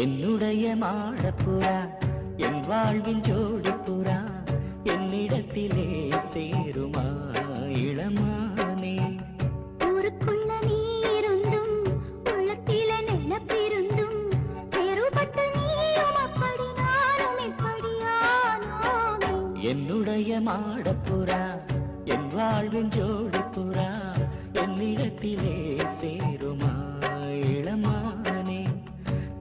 என்னுடைய மாடப்புறா என் வாழ்வின் ஜோடிப்புறா என்னிடத்திலே சேருமா இளமானே ஊருக்குள்ள நீருந்தும் உள்ளத்தில நினைப்பிருந்தும் வேறுபட்டு நீயும் அப்படி நானும் இப்படியானோமே என்னுடைய மாடப்புறா என் வாழ்வின் ஜோடிப்புறா என்னிடத்திலே சேருமா